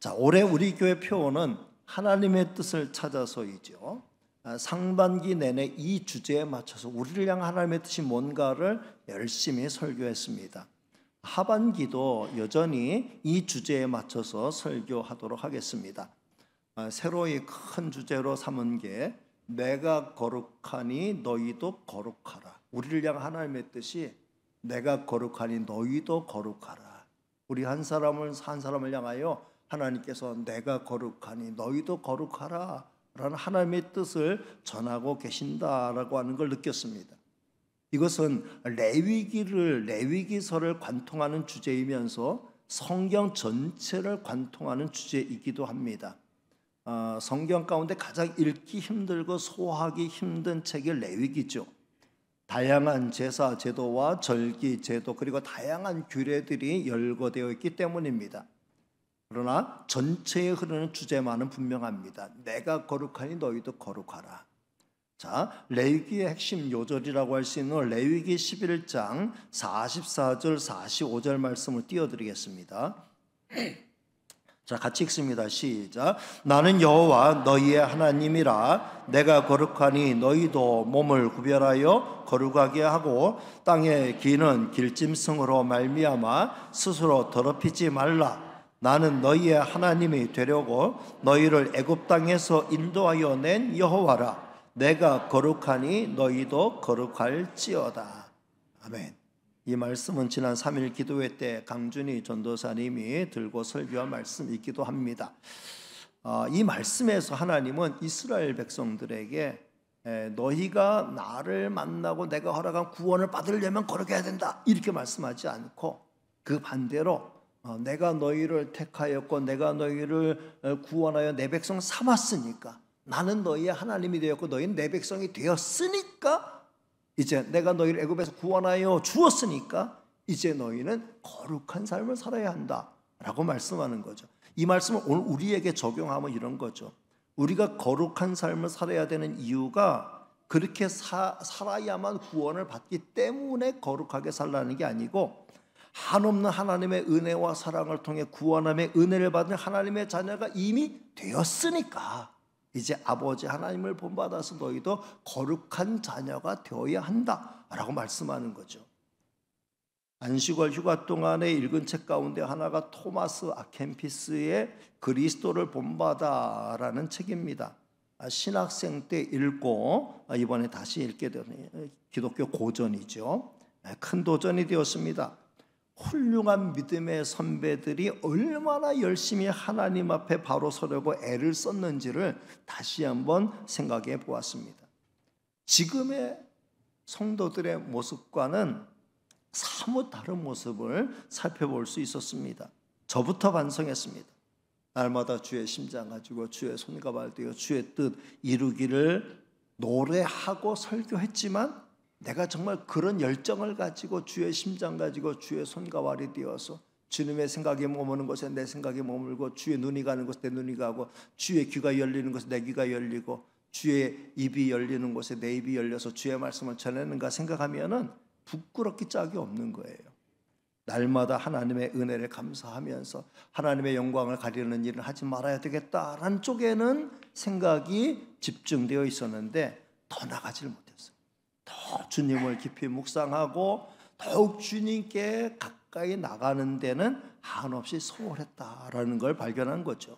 자, 올해 우리 교회 표어는 하나님의 뜻을 찾아서이죠. 상반기 내내 이 주제에 맞춰서 우리를 향한 하나님의 뜻이 뭔가를 열심히 설교했습니다. 하반기도 여전히 이 주제에 맞춰서 설교하도록 하겠습니다. 새로이 큰 주제로 삼은 게 내가 거룩하니 너희도 거룩하라. 우리를 향한 하나님의 뜻이 내가 거룩하니 너희도 거룩하라. 우리 한 사람을 향하여 하나님께서 내가 거룩하니 너희도 거룩하라 라는 하나님의 뜻을 전하고 계신다라고 하는 걸 느꼈습니다. 이것은 레위기서를 관통하는 주제이면서 성경 전체를 관통하는 주제이기도 합니다. 성경 가운데 가장 읽기 힘들고 소화하기 힘든 책이 레위기죠. 다양한 제사 제도와 절기 제도 그리고 다양한 규례들이 열거되어 있기 때문입니다. 그러나 전체에 흐르는 주제만은 분명합니다. 내가 거룩하니 너희도 거룩하라. 자, 레위기의 핵심 요절이라고 할 수 있는 레위기 11장 44절 45절 말씀을 띄워드리겠습니다. 자, 같이 읽습니다. 시작. 나는 여호와 너희의 하나님이라. 내가 거룩하니 너희도 몸을 구별하여 거룩하게 하고 땅에 기는 길짐승으로 말미암아 스스로 더럽히지 말라. 나는 너희의 하나님이 되려고 너희를 애굽 땅에서 인도하여 낸 여호와라. 내가 거룩하니 너희도 거룩할지어다. 아멘. 이 말씀은 지난 3일 기도회 때 강준희 전도사님이 들고 설교한 말씀이기도 합니다. 이 말씀에서 하나님은 이스라엘 백성들에게 너희가 나를 만나고 내가 허락한 구원을 받으려면 거룩해야 된다 이렇게 말씀하지 않고 그 반대로 내가 너희를 택하였고 내가 너희를 구원하여 내 백성 삼았으니까 나는 너희의 하나님이 되었고 너희는 내 백성이 되었으니까 이제 내가 너희를 애굽에서 구원하여 주었으니까 이제 너희는 거룩한 삶을 살아야 한다라고 말씀하는 거죠. 이 말씀을 오늘 우리에게 적용하면 이런 거죠. 우리가 거룩한 삶을 살아야 되는 이유가 그렇게 살아야만 구원을 받기 때문에 거룩하게 살라는 게 아니고 한없는 하나님의 은혜와 사랑을 통해 구원함의 은혜를 받은 하나님의 자녀가 이미 되었으니까 이제 아버지 하나님을 본받아서 너희도 거룩한 자녀가 되어야 한다라고 말씀하는 거죠. 안식월 휴가 동안에 읽은 책 가운데 하나가 토마스 아켄피스의 그리스도를 본받아라는 책입니다. 신학생 때 읽고 이번에 다시 읽게 되는 기독교 고전이죠. 큰 도전이 되었습니다. 훌륭한 믿음의 선배들이 얼마나 열심히 하나님 앞에 바로 서려고 애를 썼는지를 다시 한번 생각해 보았습니다. 지금의 성도들의 모습과는 사뭇 다른 모습을 살펴볼 수 있었습니다. 저부터 반성했습니다. 날마다 주의 심장 가지고 주의 손과 발 되어 주의 뜻 이루기를 노래하고 설교했지만 내가 정말 그런 열정을 가지고 주의 심장 가지고 주의 손과 발이 되어서 주님의 생각이 머무는 곳에 내 생각이 머물고 주의 눈이 가는 곳에 내 눈이 가고 주의 귀가 열리는 곳에 내 귀가 열리고 주의 입이 열리는 곳에 내 입이 열려서 주의 말씀을 전하는가 생각하면은 부끄럽기 짝이 없는 거예요. 날마다 하나님의 은혜를 감사하면서 하나님의 영광을 가리는 일을 하지 말아야 되겠다라는 쪽에는 생각이 집중되어 있었는데 더 나가지를 못했어요. 더 주님을 깊이 묵상하고 더욱 주님께 가까이 나가는 데는 한없이 소홀했다라는 걸 발견한 거죠.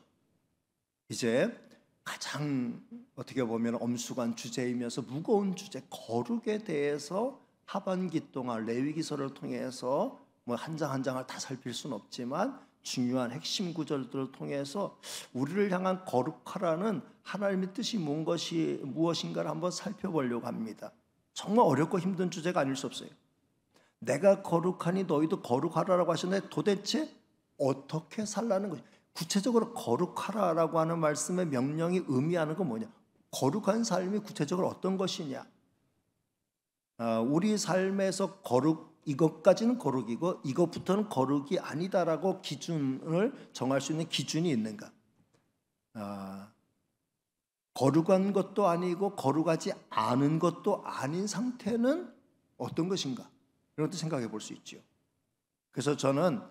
이제 가장 어떻게 보면 엄숙한 주제이면서 무거운 주제 거룩에 대해서 하반기 동안 레위기서를 통해서 한 장 한 장을 다 살필 수는 없지만 중요한 핵심 구절들을 통해서 우리를 향한 거룩하라는 하나님의 뜻이 무엇인가를 한번 살펴보려고 합니다. 정말 어렵고 힘든 주제가 아닐 수 없어요. 내가 거룩하니 너희도 거룩하라라고 하셨는데 도대체 어떻게 살라는 거죠? 구체적으로 거룩하라라고 하는 말씀의 명령이 의미하는 건 뭐냐? 거룩한 삶이 구체적으로 어떤 것이냐? 우리 삶에서 거룩 이것까지는 거룩이고 이것부터는 거룩이 아니다라고 기준을 정할 수 있는 기준이 있는가? 거룩한 것도 아니고 거룩하지 않은 것도 아닌 상태는 어떤 것인가? 이런 것도 생각해 볼 수 있죠. 그래서 저는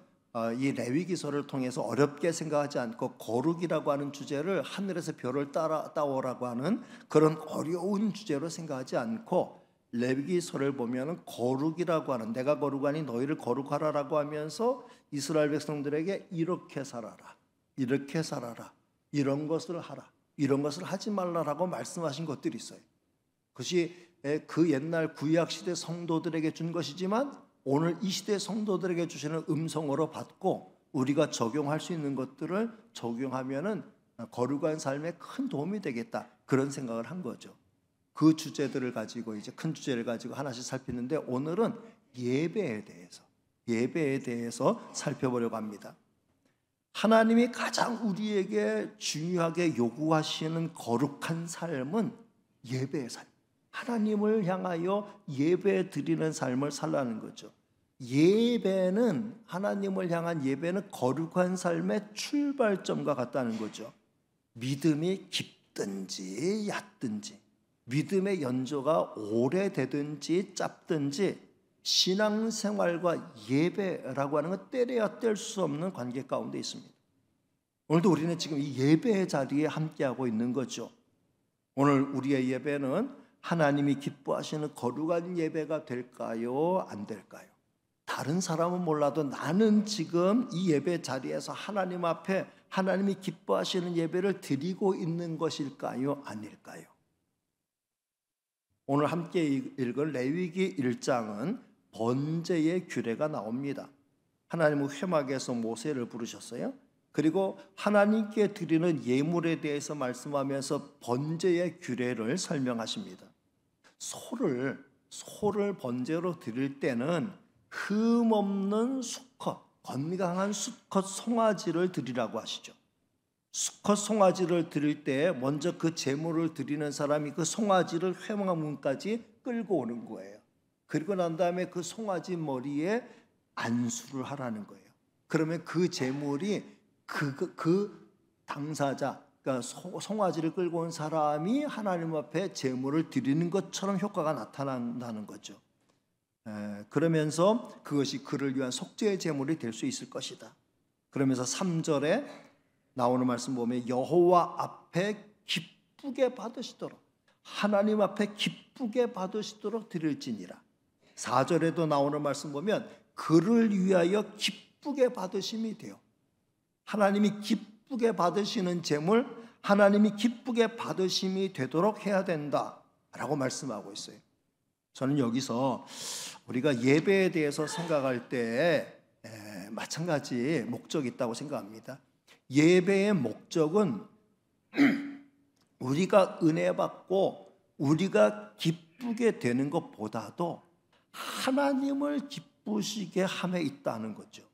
이 레위기서를 통해서 어렵게 생각하지 않고 거룩이라고 하는 주제를 하늘에서 별을 따오라고 하는 그런 어려운 주제로 생각하지 않고 레위기서를 보면 거룩이라고 하는, 내가 거룩하니 너희를 거룩하라라고 하면서 이스라엘 백성들에게 이렇게 살아라, 이렇게 살아라, 이런 것을 하라, 이런 것을 하지 말라라고 말씀하신 것들이 있어요. 그것이 그 옛날 구약시대 성도들에게 준 것이지만 오늘 이 시대 성도들에게 주시는 음성으로 받고 우리가 적용할 수 있는 것들을 적용하면은 거룩한 삶에 큰 도움이 되겠다, 그런 생각을 한 거죠. 그 주제들을 가지고 이제 큰 주제를 가지고 하나씩 살피는데 오늘은 예배에 대해서 살펴보려고 합니다. 하나님이 가장 우리에게 중요하게 요구하시는 거룩한 삶은 예배의 삶, 하나님을 향하여 예배 드리는 삶을 살라는 거죠. 예배는, 하나님을 향한 예배는 거룩한 삶의 출발점과 같다는 거죠. 믿음이 깊든지 얕든지, 믿음의 연조가 오래되든지 짧든지 신앙생활과 예배라고 하는 건 때려야 뗄 수 없는 관계 가운데 있습니다. 오늘도 우리는 지금 이 예배의 자리에 함께하고 있는 거죠. 오늘 우리의 예배는 하나님이 기뻐하시는 거룩한 예배가 될까요? 안 될까요? 다른 사람은 몰라도 나는 지금 이 예배 자리에서 하나님 앞에 하나님이 기뻐하시는 예배를 드리고 있는 것일까요? 아닐까요? 오늘 함께 읽은 레위기 1장은 번제의 규례가 나옵니다. 하나님은 회막에서 모세를 부르셨어요. 그리고 하나님께 드리는 예물에 대해서 말씀하면서 번제의 규례를 설명하십니다. 소를 번제로 드릴 때는 흠없는 수컷, 건강한 수컷 송아지를 드리라고 하시죠. 수컷 송아지를 드릴 때 먼저 그 제물을 드리는 사람이 그 송아지를 회막문까지 끌고 오는 거예요. 그리고 난 다음에 그 송아지 머리에 안수를 하라는 거예요. 그러면 그 제물이 그 당사자, 그러니까 송아지를 끌고 온 사람이 하나님 앞에 제물을 드리는 것처럼 효과가 나타난다는 거죠. 그러면서 그것이 그를 위한 속죄의 제물이 될 수 있을 것이다. 그러면서 3절에 나오는 말씀 보면 여호와 앞에 기쁘게 받으시도록, 하나님 앞에 기쁘게 받으시도록 드릴지니라. 4절에도 나오는 말씀 보면 그를 위하여 기쁘게 받으심이 돼요. 하나님이 기쁘게 받으시는 제물, 하나님이 기쁘게 받으심이 되도록 해야 된다라고 말씀하고 있어요. 저는 여기서 우리가 예배에 대해서 생각할 때 마찬가지 목적이 있다고 생각합니다. 예배의 목적은 우리가 은혜 받고 우리가 기쁘게 되는 것보다도 하나님을 기쁘시게 함에 있다는 거죠.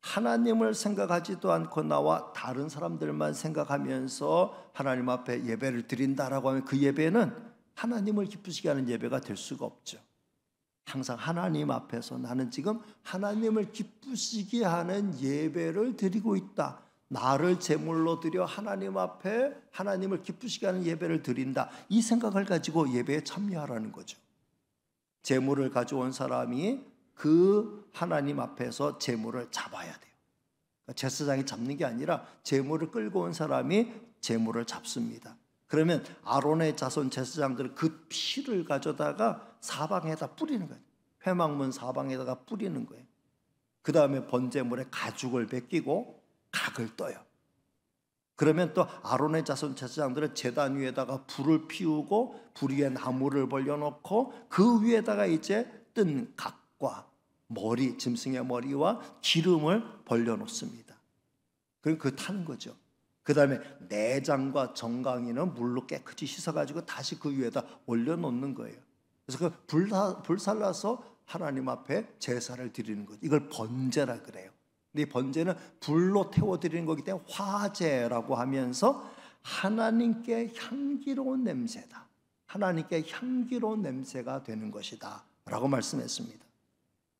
하나님을 생각하지도 않고 나와 다른 사람들만 생각하면서 하나님 앞에 예배를 드린다라고 하면 그 예배는 하나님을 기쁘시게 하는 예배가 될 수가 없죠. 항상 하나님 앞에서 나는 지금 하나님을 기쁘시게 하는 예배를 드리고 있다, 나를 제물로 드려 하나님 앞에 하나님을 기쁘시게 하는 예배를 드린다, 이 생각을 가지고 예배에 참여하라는 거죠. 제물을 가져온 사람이 그 하나님 앞에서 제물을 잡아야 돼요. 제사장이 잡는 게 아니라 제물을 끌고 온 사람이 제물을 잡습니다. 그러면 아론의 자손 제사장들은 그 피를 가져다가 사방에다 뿌리는 거예요. 회막문 사방에다가 뿌리는 거예요. 그 다음에 번제물에 가죽을 벗기고 각을 떠요. 그러면 또 아론의 자손 제사장들은 제단 위에다가 불을 피우고 불 위에 나무를 벌려놓고 그 위에다가 이제 뜬 각과 머리, 짐승의 머리와 기름을 벌려놓습니다. 그럼 그 타는 거죠. 그 다음에 내장과 정강이는 물로 깨끗이 씻어가지고 다시 그 위에다 올려놓는 거예요. 그래서 그 불살라서 하나님 앞에 제사를 드리는 거죠. 이걸 번제라 그래요. 근데 이 번제는 불로 태워드리는 거기 때문에 화제라고 하면서 하나님께 향기로운 냄새다, 하나님께 향기로운 냄새가 되는 것이다 라고 말씀했습니다.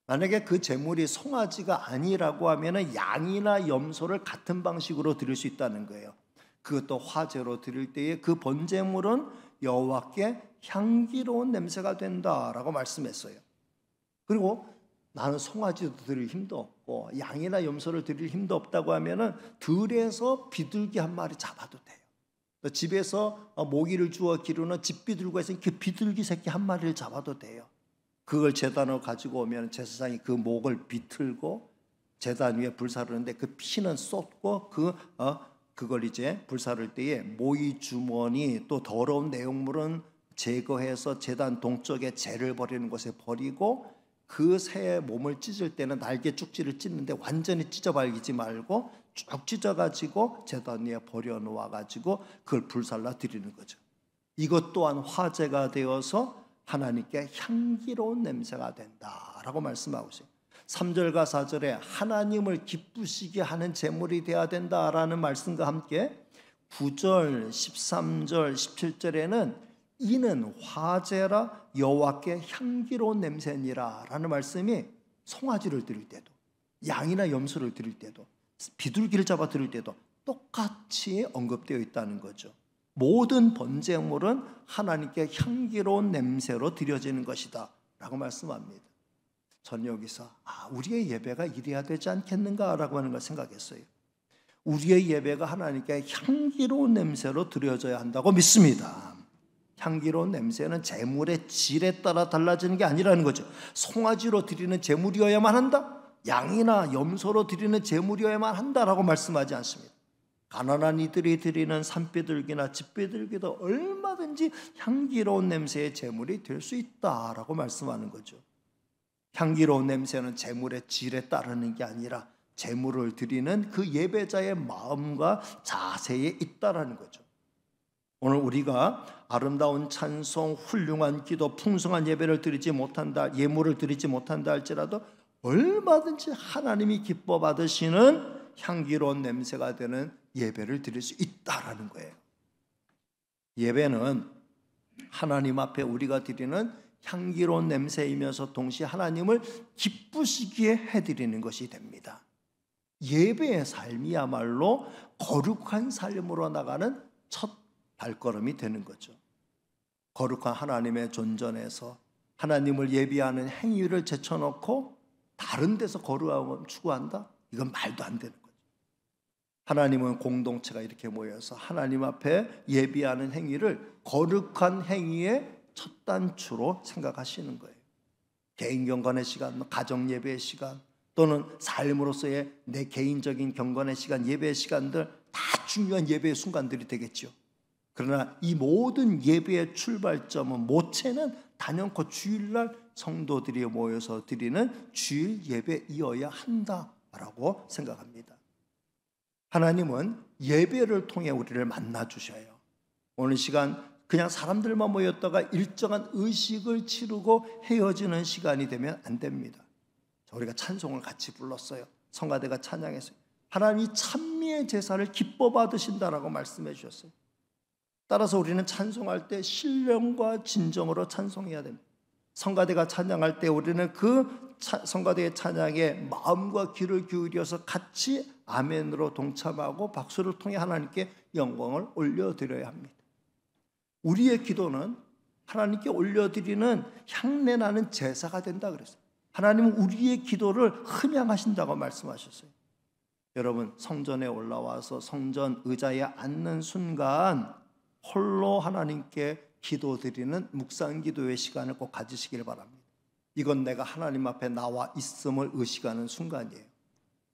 만약에 그 제물이 송아지가 아니라고 하면 양이나 염소를 같은 방식으로 드릴 수 있다는 거예요. 그것도 화제로 드릴 때에 그 번제물은 여호와께 향기로운 냄새가 된다라고 말씀했어요. 그리고 나는 송아지도 드릴 힘도 없고 양이나 염소를 드릴 힘도 없다고 하면은 들에서 비둘기 한 마리 잡아도 돼요. 집에서 모기를 주워 기르는 집비둘기가 있으면 그 비둘기 새끼 한 마리를 잡아도 돼요. 그걸 제단으로 가지고 오면 제사장이 그 목을 비틀고 제단 위에 불사르는데 그 피는 쏟고 그걸 이제 불사를 때에 모이 주머니 또 더러운 내용물은 제거해서 제단 동쪽에 재를 버리는 곳에 버리고 그 새의 몸을 찢을 때는 날개 쭉지를 찢는데 완전히 찢어버리지 말고 쭉 찢어가지고 제단 위에 버려놓아가지고 그걸 불살라 드리는 거죠. 이것 또한 화제가 되어서 하나님께 향기로운 냄새가 된다라고 말씀하고 있어요. 3절과 4절에 하나님을 기쁘시게 하는 제물이 되어야 된다라는 말씀과 함께 9절, 13절, 17절에는 이는 화제라 여호와께 향기로운 냄새니라 라는 말씀이 송아지를 드릴 때도 양이나 염소를 드릴 때도 비둘기를 잡아 드릴 때도 똑같이 언급되어 있다는 거죠. 모든 번제물은 하나님께 향기로운 냄새로 드려지는 것이다 라고 말씀합니다. 저는 여기서 우리의 예배가 이래야 되지 않겠는가 라고 하는 걸 생각했어요. 우리의 예배가 하나님께 향기로운 냄새로 드려져야 한다고 믿습니다. 향기로운 냄새는 제물의 질에 따라 달라지는 게 아니라는 거죠. 송아지로 드리는 제물이어야만 한다? 양이나 염소로 드리는 제물이어야만 한다라고 말씀하지 않습니다. 가난한 이들이 드리는 산비둘기나 집비둘기도 얼마든지 향기로운 냄새의 제물이 될 수 있다라고 말씀하는 거죠. 향기로운 냄새는 제물의 질에 따르는 게 아니라 제물을 드리는 그 예배자의 마음과 자세에 있다라는 거죠. 오늘 우리가 아름다운 찬송, 훌륭한 기도, 풍성한 예배를 드리지 못한다, 예물을 드리지 못한다 할지라도 얼마든지 하나님이 기뻐 받으시는 향기로운 냄새가 되는 예배를 드릴 수 있다라는 거예요. 예배는 하나님 앞에 우리가 드리는 향기로운 냄새이면서 동시에 하나님을 기쁘시게 해드리는 것이 됩니다. 예배의 삶이야말로 거룩한 삶으로 나가는 첫 발걸음이 되는 거죠. 거룩한 하나님의 존전에서 하나님을 예비하는 행위를 제쳐놓고 다른 데서 거룩함을 추구한다? 이건 말도 안 되는 거죠. 하나님은 공동체가 이렇게 모여서 하나님 앞에 예비하는 행위를 거룩한 행위의 첫 단추로 생각하시는 거예요. 개인 경건의 시간, 가정 예배의 시간, 또는 삶으로서의 내 개인적인 경건의 시간, 예배의 시간들 다 중요한 예배의 순간들이 되겠죠. 그러나 이 모든 예배의 출발점은 모체는 단연코 주일날 성도들이 모여서 드리는 주일 예배이어야 한다라고 생각합니다. 하나님은 예배를 통해 우리를 만나 주셔요. 오늘 시간 그냥 사람들만 모였다가 일정한 의식을 치르고 헤어지는 시간이 되면 안 됩니다. 우리가 찬송을 같이 불렀어요. 성가대가 찬양했어요. 하나님이 찬미의 제사를 기뻐 받으신다라고 말씀해 주셨어요. 따라서 우리는 찬송할 때 신령과 진정으로 찬송해야 됩니다. 성가대가 찬양할 때 우리는 그 성가대의 찬양에 마음과 귀를 기울여서 같이 아멘으로 동참하고 박수를 통해 하나님께 영광을 올려드려야 합니다. 우리의 기도는 하나님께 올려드리는 향내나는 제사가 된다 그랬어요. 하나님은 우리의 기도를 흠양하신다고 말씀하셨어요. 여러분, 성전에 올라와서 성전 의자에 앉는 순간 홀로 하나님께 기도드리는 묵상기도의 시간을 꼭 가지시길 바랍니다. 이건 내가 하나님 앞에 나와 있음을 의식하는 순간이에요.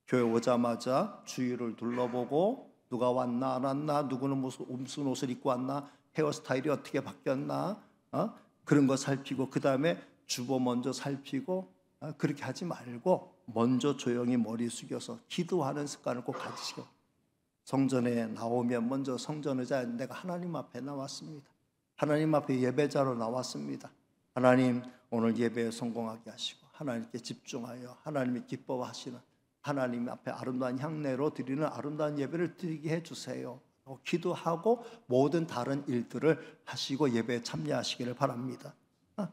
교회 오자마자 주위를 둘러보고 누가 왔나 안 왔나, 누구는 무슨 옷을 입고 왔나, 헤어스타일이 어떻게 바뀌었나, 그런 거 살피고 그 다음에 주보 먼저 살피고, 그렇게 하지 말고 먼저 조용히 머리 숙여서 기도하는 습관을 꼭 가지시고, 성전에 나오면 먼저 성전 의자에 내가 하나님 앞에 나왔습니다. 하나님 앞에 예배자로 나왔습니다. 하나님, 오늘 예배에 성공하게 하시고 하나님께 집중하여 하나님이 기뻐하시는 하나님 앞에 아름다운 향내로 드리는 아름다운 예배를 드리게 해주세요. 기도하고 모든 다른 일들을 하시고 예배에 참여하시기를 바랍니다.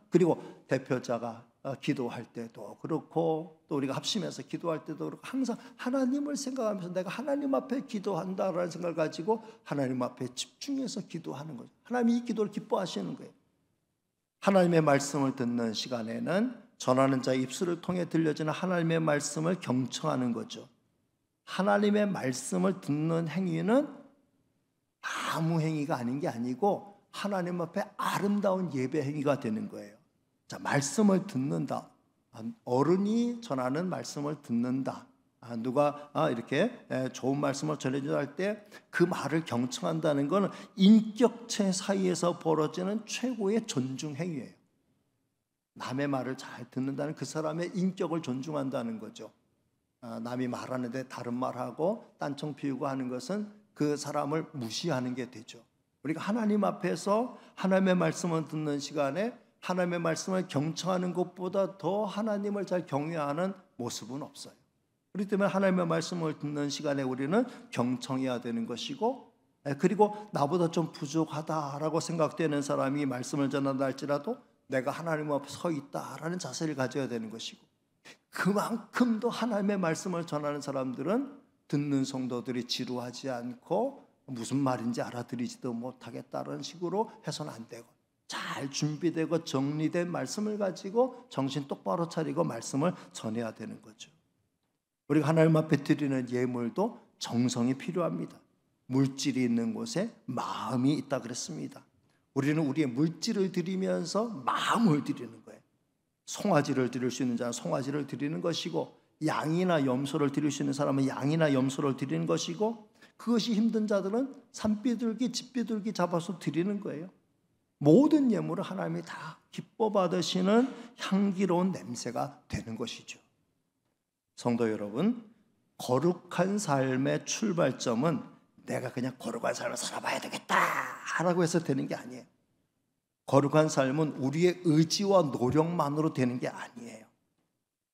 그리고 대표자가 기도할 때도 그렇고 또 우리가 합심해서 기도할 때도 그렇고 항상 하나님을 생각하면서 내가 하나님 앞에 기도한다라는 생각을 가지고 하나님 앞에 집중해서 기도하는 거죠. 하나님이 이 기도를 기뻐하시는 거예요. 하나님의 말씀을 듣는 시간에는 전하는 자의 입술을 통해 들려지는 하나님의 말씀을 경청하는 거죠. 하나님의 말씀을 듣는 행위는 아무 행위가 아닌 게 아니고 하나님 앞에 아름다운 예배 행위가 되는 거예요. 자, 말씀을 듣는다. 어른이 전하는 말씀을 듣는다. 누가 이렇게 좋은 말씀을 전해주려 할 때 그 말을 경청한다는 것은 인격체 사이에서 벌어지는 최고의 존중 행위예요. 남의 말을 잘 듣는다는 그 사람의 인격을 존중한다는 거죠. 남이 말하는데 다른 말하고 딴청 피우고 하는 것은 그 사람을 무시하는 게 되죠. 우리가 하나님 앞에서 하나님의 말씀을 듣는 시간에 하나님의 말씀을 경청하는 것보다 더 하나님을 잘 경외하는 모습은 없어요. 그렇기 때문에 하나님의 말씀을 듣는 시간에 우리는 경청해야 되는 것이고, 그리고 나보다 좀 부족하다라고 생각되는 사람이 말씀을 전한다 할지라도 내가 하나님 앞에 서 있다라는 자세를 가져야 되는 것이고, 그만큼 더 하나님의 말씀을 전하는 사람들은 듣는 성도들이 지루하지 않고 무슨 말인지 알아들이지도 못하겠다는 식으로 해서는 안 되고, 잘 준비되고 정리된 말씀을 가지고 정신 똑바로 차리고 말씀을 전해야 되는 거죠. 우리가 하나님 앞에 드리는 예물도 정성이 필요합니다. 물질이 있는 곳에 마음이 있다 그랬습니다. 우리는 우리의 물질을 드리면서 마음을 드리는 거예요. 송아지를 드릴 수 있는 자는 송아지를 드리는 것이고, 양이나 염소를 드릴 수 있는 사람은 양이나 염소를 드리는 것이고, 그것이 힘든 자들은 산비둘기, 집비둘기 잡아서 드리는 거예요. 모든 예물을 하나님이 다 기뻐 받으시는 향기로운 냄새가 되는 것이죠. 성도 여러분, 거룩한 삶의 출발점은 내가 그냥 거룩한 삶을 살아봐야 되겠다라고 해서 되는 게 아니에요. 거룩한 삶은 우리의 의지와 노력만으로 되는 게 아니에요.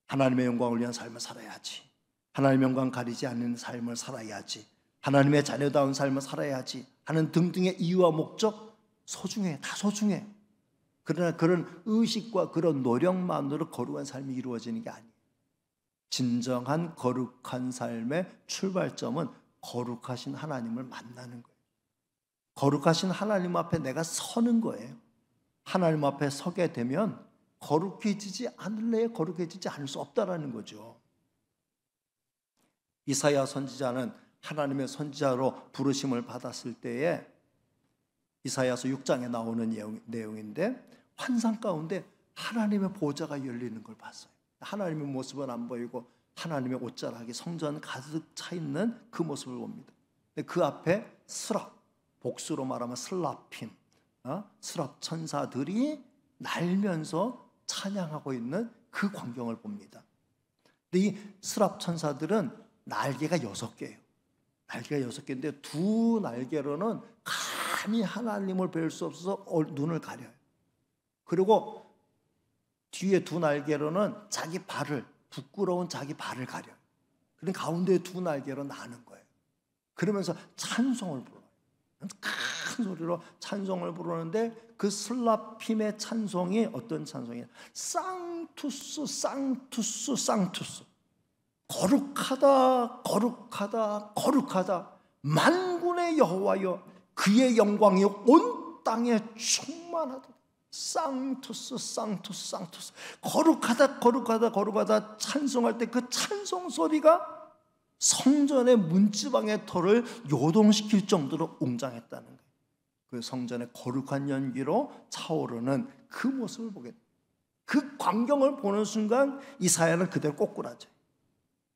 하나님의 영광을 위한 삶을 살아야지, 하나님의 영광 가리지 않는 삶을 살아야지, 하나님의 자녀다운 삶을 살아야지 하는 등등의 이유와 목적 소중해, 다 소중해. 그러나 그런 의식과 그런 노력만으로 거룩한 삶이 이루어지는 게 아니에요. 진정한 거룩한 삶의 출발점은 거룩하신 하나님을 만나는 거예요. 거룩하신 하나님 앞에 내가 서는 거예요. 하나님 앞에 서게 되면 거룩해지지 않을래 거룩해지지 않을 수 없다라는 거죠. 이사야 선지자는 하나님의 선지자로 부르심을 받았을 때에 이사야서 6장에 나오는 내용인데, 환상 가운데 하나님의 보좌가 열리는 걸 봤어요. 하나님의 모습은 안 보이고 하나님의 옷자락이 성전 가득 차 있는 그 모습을 봅니다. 그 앞에 스랍, 복수로 말하면 슬라핌, 스랍 천사들이 날면서 찬양하고 있는 그 광경을 봅니다. 근데 이 스랍 천사들은 날개가 6개예요. 날개가 6개인데 두 날개로는 감히 하나님을 뵐 수 없어서 눈을 가려요. 그리고 뒤에 두 날개로는 자기 발을, 부끄러운 자기 발을 가려요. 그럼 가운데 두 날개로 나는 거예요. 그러면서 찬송을 불러요. 큰 소리로 찬송을 부르는데 그 슬라핌의 찬송이 어떤 찬송이에요? 쌍투스 쌍투스 쌍투스, 거룩하다 거룩하다 거룩하다 만군의 여호와여, 그의 영광이 온 땅에 충만하다. 쌍투스 쌍투스 쌍투스, 거룩하다 거룩하다 거룩하다 찬송할 때 그 찬송 소리가 성전의 문지방의 털을 요동시킬 정도로 웅장했다는 거예요. 그 성전의 거룩한 연기로 차오르는 그 모습을 보게 돼요. 그 광경을 보는 순간 이사야는 그대로 꼬꾸라져요.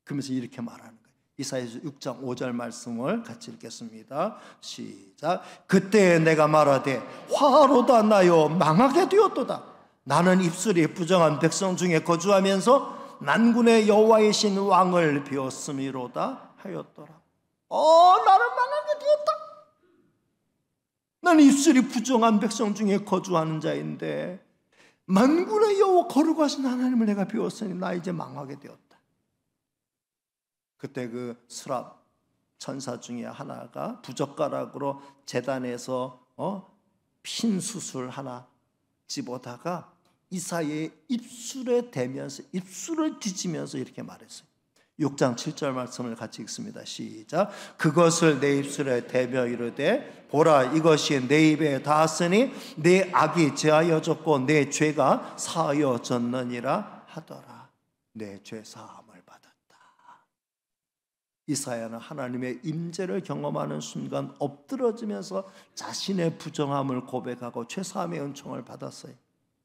그러면서 이렇게 말하는 거예요. 이사야서 6장 5절 말씀을 같이 읽겠습니다. 시작. 그때 내가 말하되 화로다 나여 망하게 되었도다. 나는 입술이 부정한 백성 중에 거주하면서 난군의 여호와이신 왕을 비웠음이로다 하였더라. 나는 망하게 되었다. 나는 입술이 부정한 백성 중에 거주하는 자인데 만군의 여호와 거룩하신 하나님을 내가 비웠으니 나 이제 망하게 되었다. 그때 그 스랍 천사 중에 하나가 부젓가락으로 제단에서 핀 숯을 하나 집어다가 이사야의 입술에 대면서, 입술을 뒤지면서 이렇게 말했어요. 6장 7절 말씀을 같이 읽습니다. 시작. 그것을 내 입술에 대며 이르되 보라, 이것이 내 입에 닿았으니 내 악이 제하여졌고 내 죄가 사하여졌느니라 하더라. 내 죄 사함을 받았다. 이사야는 하나님의 임재를 경험하는 순간 엎드러지면서 자신의 부정함을 고백하고 죄 사함의 은총을 받았어요.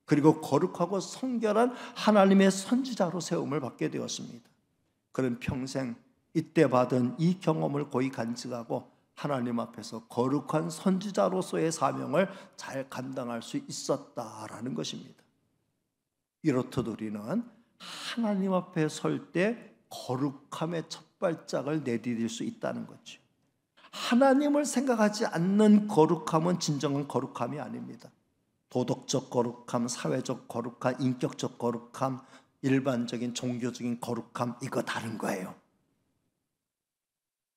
그리고 거룩하고 성결한 하나님의 선지자로 세움을 받게 되었습니다. 그는 평생 이때 받은 이 경험을 고이 간직하고 하나님 앞에서 거룩한 선지자로서의 사명을 잘 감당할 수 있었다라는 것입니다. 이렇듯 우리는 하나님 앞에 설 때 거룩함의 첫 발짝을 내디딜 수 있다는 거죠. 하나님을 생각하지 않는 거룩함은 진정한 거룩함이 아닙니다. 도덕적 거룩함, 사회적 거룩함, 인격적 거룩함, 일반적인 종교적인 거룩함, 이거 다른 거예요.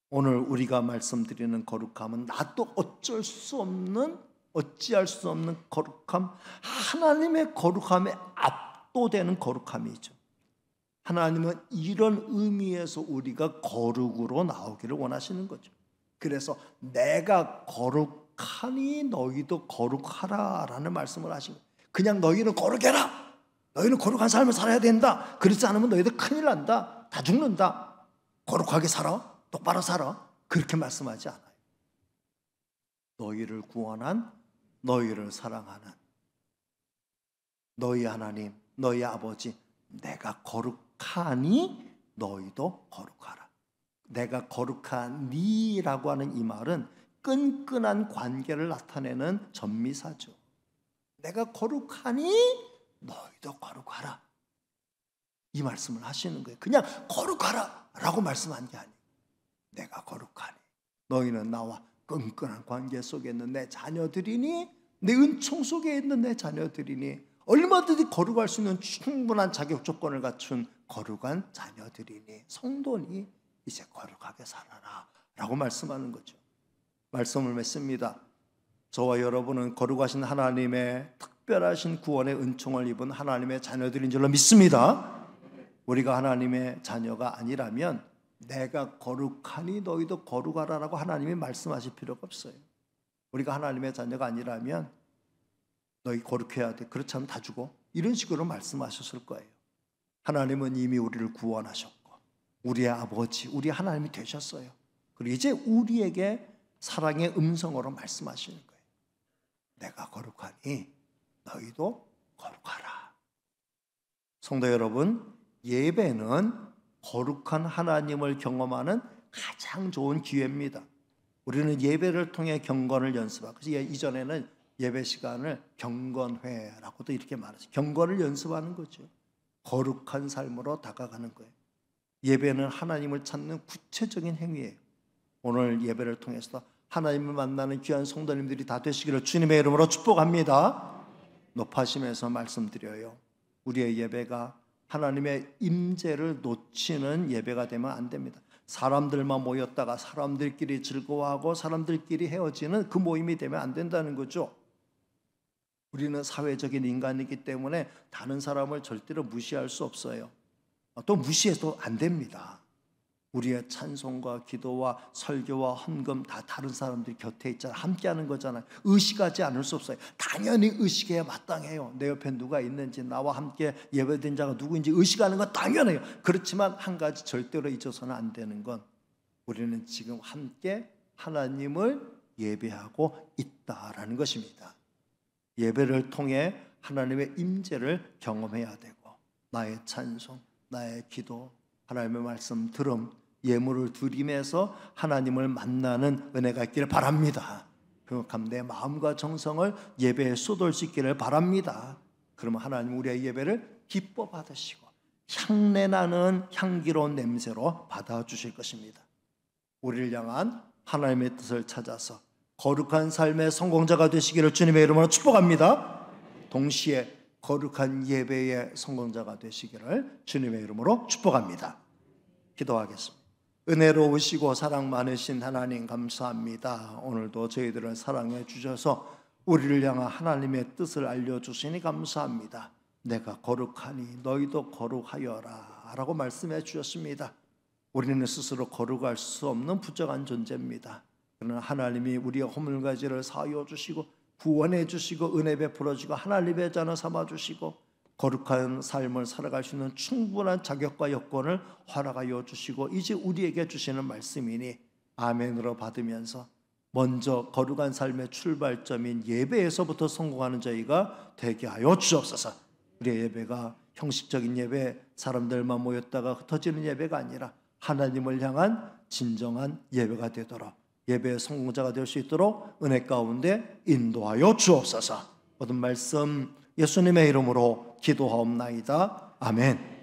오늘 우리가 말씀드리는 거룩함은 나도 어찌할 수 없는 거룩함, 하나님의 거룩함에 압도되는 거룩함이죠. 하나님은 이런 의미에서 우리가 거룩으로 나오기를 원하시는 거죠. 그래서 내가 거룩하니 너희도 거룩하라 라는 말씀을 하신 거예요. 그냥 너희는 거룩해라, 너희는 거룩한 삶을 살아야 된다, 그렇지 않으면 너희들 큰일 난다, 다 죽는다, 거룩하게 살아, 똑바로 살아, 그렇게 말씀하지 않아요. 너희를 구원한, 너희를 사랑하는 너희 하나님, 너희 아버지, 내가 거룩하니 너희도 거룩하라. 내가 거룩하니라고 하는 이 말은 끈끈한 관계를 나타내는 전미사죠. 내가 거룩하니 너희도 거룩하라, 이 말씀을 하시는 거예요. 그냥 거룩하라 라고 말씀한 게 아니에요. 내가 거룩하니 너희는 나와 끈끈한 관계 속에 있는 내 자녀들이니, 내 은총 속에 있는 내 자녀들이니, 얼마든지 거룩할 수 있는 충분한 자격 조건을 갖춘 거룩한 자녀들이니, 성도니 이제 거룩하게 살아라 라고 말씀하는 거죠. 말씀을 맺습니다. 저와 여러분은 거룩하신 하나님의 특별하신 구원의 은총을 입은 하나님의 자녀들인 줄로 믿습니다. 우리가 하나님의 자녀가 아니라면 내가 거룩하니 너희도 거룩하라라고 하나님이 말씀하실 필요가 없어요. 우리가 하나님의 자녀가 아니라면 너희 거룩해야 돼, 그렇지 않으면 다 죽어, 이런 식으로 말씀하셨을 거예요. 하나님은 이미 우리를 구원하셨고 우리의 아버지, 우리 하나님이 되셨어요. 그리고 이제 우리에게 사랑의 음성으로 말씀하시는 거예요. 내가 거룩하니 너희도 거룩하라. 성도 여러분, 예배는 거룩한 하나님을 경험하는 가장 좋은 기회입니다. 우리는 예배를 통해 경건을 연습하고, 이전에는 예배 시간을 경건회라고도 이렇게 말하죠. 경건을 연습하는 거죠. 거룩한 삶으로 다가가는 거예요. 예배는 하나님을 찾는 구체적인 행위예요. 오늘 예배를 통해서 하나님을 만나는 귀한 성도님들이 다 되시기를 주님의 이름으로 축복합니다. 높아심에서 말씀드려요. 우리의 예배가 하나님의 임재를 놓치는 예배가 되면 안 됩니다. 사람들만 모였다가 사람들끼리 즐거워하고 사람들끼리 헤어지는 그 모임이 되면 안 된다는 거죠. 우리는 사회적인 인간이기 때문에 다른 사람을 절대로 무시할 수 없어요. 또 무시해도 안 됩니다. 우리의 찬송과 기도와 설교와 헌금 다 다른 사람들이 곁에 있잖아요. 함께하는 거잖아요. 의식하지 않을 수 없어요. 당연히 의식해야 마땅해요. 내 옆에 누가 있는지, 나와 함께 예배된 자가 누구인지 의식하는 건 당연해요. 그렇지만 한 가지 절대로 잊어서는 안 되는 건, 우리는 지금 함께 하나님을 예배하고 있다라는 것입니다. 예배를 통해 하나님의 임재를 경험해야 되고, 나의 찬송, 나의 기도, 하나님의 말씀 들음, 예물을 드리면서 하나님을 만나는 은혜가 있기를 바랍니다. 그럼 내 마음과 정성을 예배에 쏟아붓기를 바랍니다. 그러면 하나님 우리의 예배를 기뻐 받으시고 향내나는 향기로운 냄새로 받아주실 것입니다. 우리를 향한 하나님의 뜻을 찾아서 거룩한 삶의 성공자가 되시기를 주님의 이름으로 축복합니다. 동시에 거룩한 예배의 성공자가 되시기를 주님의 이름으로 축복합니다. 기도하겠습니다. 은혜로우시고 사랑 많으신 하나님 감사합니다. 오늘도 저희들을 사랑해 주셔서 우리를 향한 하나님의 뜻을 알려주시니 감사합니다. 내가 거룩하니 너희도 거룩하여라 라고 말씀해 주셨습니다. 우리는 스스로 거룩할 수 없는 부정한 존재입니다. 그러나 하나님이 우리의 허물가지를 사하여 주시고 구원해 주시고 은혜 베풀어 주시고 하나님의 자녀 삼아 주시고 거룩한 삶을 살아갈 수 있는 충분한 자격과 여건을 허락하여 주시고 이제 우리에게 주시는 말씀이니 아멘으로 받으면서 먼저 거룩한 삶의 출발점인 예배에서부터 성공하는 저희가 되게 하여 주옵소서. 우리의 예배가 형식적인 예배, 사람들만 모였다가 흩어지는 예배가 아니라 하나님을 향한 진정한 예배가 되도록, 예배의 성공자가 될 수 있도록 은혜 가운데 인도하여 주옵소서. 모든 말씀 예수님의 이름으로 기도하옵나이다. 아멘.